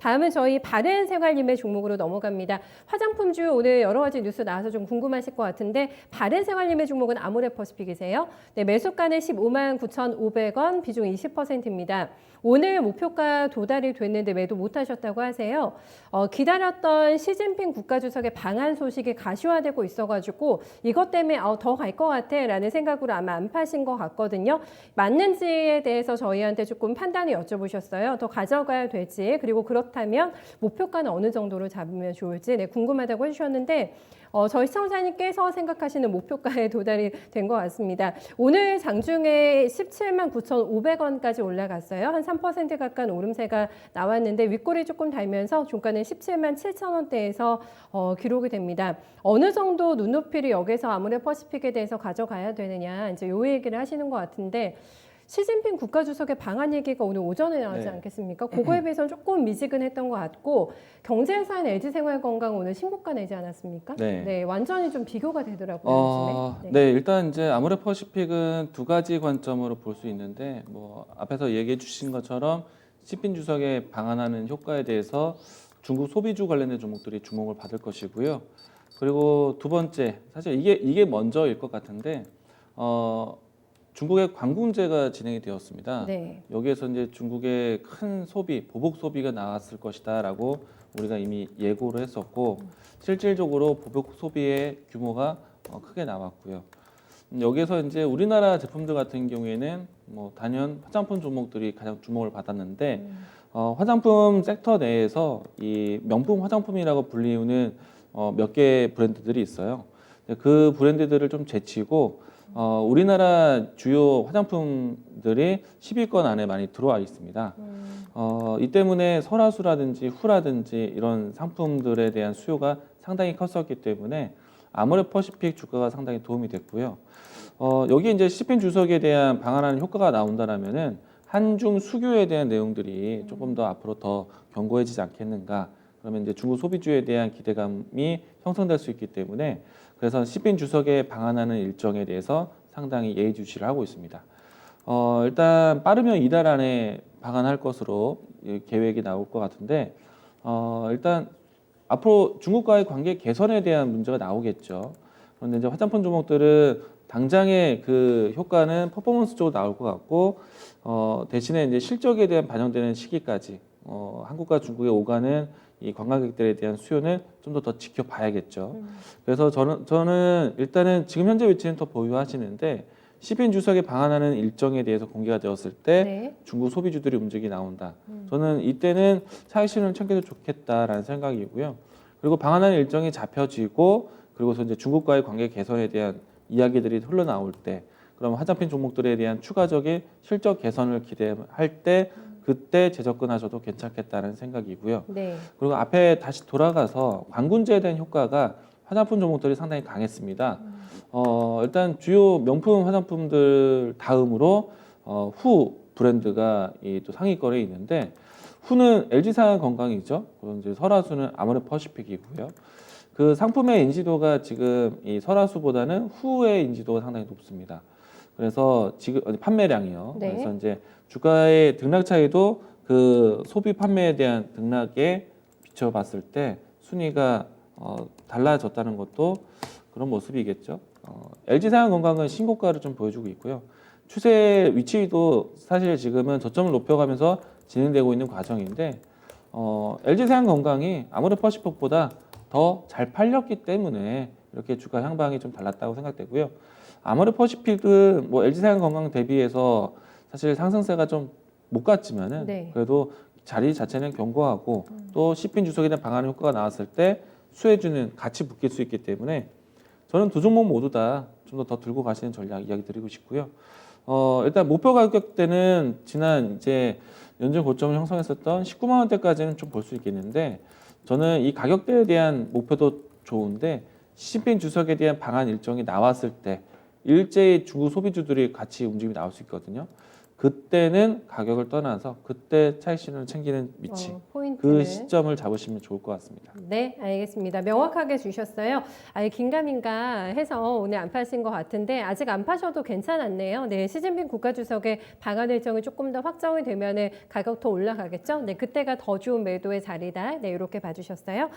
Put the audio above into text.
다음은 저희 바른생활님의 종목으로 넘어갑니다. 화장품주 오늘 여러 가지 뉴스 나와서 좀 궁금하실 것 같은데 바른생활님의 종목은 아모레퍼시픽이세요. 네, 매수가는 15만 9,500원, 비중 20%입니다. 오늘 목표가 도달이 됐는데 매도 못하셨다고 하세요. 기다렸던 시진핑 국가주석의 방한 소식이 가시화되고 있어가지고 이것 때문에 더 갈 것 같아 라는 생각으로 아마 안 파신 것 같거든요. 맞는지에 대해서 저희한테 조금 판단을 여쭤보셨어요. 더 가져가야 될지 그리고 그렇다면 목표가는 어느 정도로 잡으면 좋을지 궁금하다고 해주셨는데 저희 시청자님께서 생각하시는 목표가에 도달이 된 것 같습니다. 오늘 장중에 17만 9,500원까지 올라갔어요. 한 3% 가까운 오름세가 나왔는데 윗골이 조금 달면서 종가는 17만 7천원대에서 기록이 됩니다. 어느 정도 눈높이를 여기서 아모레퍼시픽에 대해서 가져가야 되느냐 이제 요 얘기를 하시는 것 같은데 시진핑 국가주석의 방한 얘기가 오늘 오전에 나오지 않겠습니까? 그거에 비해서는 조금 미지근했던 것 같고 경제사는 LG생활건강 오늘 신고가 내지 않았습니까? 네, 완전히 좀 비교가 되더라고요. 요즘에. 네, 일단 이제 아모레퍼시픽은 두 가지 관점으로 볼 수 있는데 뭐 앞에서 얘기해 주신 것처럼 시진핑 주석의 방한하는 효과에 대해서 중국 소비주 관련된 종목들이 주목을 받을 것이고요. 그리고 두 번째, 사실 이게 먼저일 것 같은데 중국의 관공제가 진행이 되었습니다. 네. 여기에서 이제 중국의 큰 소비, 보복 소비가 나왔을 것이다라고 우리가 이미 예고를 했었고 실질적으로 보복 소비의 규모가 크게 나왔고요. 여기에서 이제 우리나라 제품들 같은 경우에는 뭐 단연 화장품 종목들이 가장 주목을 받았는데 화장품 섹터 내에서 이 명품 화장품이라고 불리우는 몇 개 브랜드들이 있어요. 그 브랜드들을 좀 제치고 우리나라 주요 화장품들이 10위권 안에 많이 들어와 있습니다. 이 때문에 설화수라든지 후라든지 이런 상품들에 대한 수요가 상당히 컸었기 때문에 아모레퍼시픽 주가가 상당히 도움이 됐고요. 여기 이제 시진핑 주석에 대한 방한하는 효과가 나온다라면은 한중 수교에 대한 내용들이 조금 더 앞으로 더 견고해지지 않겠는가. 그러면 이제 중국 소비주에 대한 기대감이 형성될 수 있기 때문에 그래서 시진핑 주석의 방한하는 일정에 대해서 상당히 예의주시를 하고 있습니다. 일단 빠르면 이달 안에 방한할 것으로 계획이 나올 것 같은데 일단 앞으로 중국과의 관계 개선에 대한 문제가 나오겠죠. 그런데 이제 화장품 종목들은 당장의 그 효과는 퍼포먼스 쪽으로 나올 것 같고 대신에 이제 실적에 대한 반영되는 시기까지 한국과 중국의 오가는 이 관광객들에 대한 수요는 좀 더 지켜봐야겠죠. 그래서 저는 일단은 지금 현재 위치는 더 보유하시는데 시진핑 주석이 방한하는 일정에 대해서 공개가 되었을 때 중국 소비주들이 움직이 나온다. 저는 이때는 차익 실현을 챙겨도 좋겠다라는 생각이고요. 그리고 방한하는 일정이 잡혀지고 그리고서 이제 중국과의 관계 개선에 대한 이야기들이 흘러나올 때 그럼 화장품 종목들에 대한 추가적인 실적 개선을 기대할 때 그때 재접근하셔도 괜찮겠다는 생각이고요. 네. 그리고 앞에 다시 돌아가서 관군제에 대한 효과가 화장품 종목들이 상당히 강했습니다. 일단 주요 명품 화장품들 다음으로 후 브랜드가 또 상위권에 있는데 후는 LG생활건강이죠. 그리고 이제 설화수는 아모레퍼시픽이고요. 그 상품의 인지도가 지금 이 설화수보다는 후의 인지도가 상당히 높습니다. 그래서 지금 판매량이요. 네. 그래서 이제 주가의 등락 차이도 그 소비 판매에 대한 등락에 비춰봤을 때 순위가 달라졌다는 것도 그런 모습이겠죠. LG생활건강은 신고가를 좀 보여주고 있고요. 추세 위치도 사실 지금은 저점을 높여가면서 진행되고 있는 과정인데 LG생활건강이 아모레퍼시픽보다 더 잘 팔렸기 때문에 이렇게 주가 향방이 좀 달랐다고 생각되고요. 아모레퍼시픽은 뭐 LG생활건강 대비해서 사실 상승세가 좀 못 갔지만은 그래도 자리 자체는 견고하고 또 시진핑 주석에 대한 방한 효과가 나왔을 때 수혜주는 같이 묶일 수 있기 때문에 저는 두 종목 모두 다 좀 더 들고 가시는 전략 이야기 드리고 싶고요. 일단 목표 가격대는 지난 이제 연중 고점을 형성했었던 19만 원대까지는 좀 볼 수 있겠는데 저는 이 가격대에 대한 목표도 좋은데 시진핑 주석에 대한 방한 일정이 나왔을 때 일제히 중국 소비주들이 같이 움직임이 나올 수 있거든요. 그때는 가격을 떠나서 그때 차익 실현을 챙기는 위치 포인트를. 그 시점을 잡으시면 좋을 것 같습니다. 네, 알겠습니다. 명확하게 주셨어요. 아예 긴가민가 해서 오늘 안 파신 것 같은데 아직 안 파셔도 괜찮았네요. 네, 시진핑 국가주석의 방한 일정이 조금 더 확정이 되면은 가격 더 올라가겠죠. 네, 그때가 더 좋은 매도의 자리다. 네, 이렇게 봐주셨어요.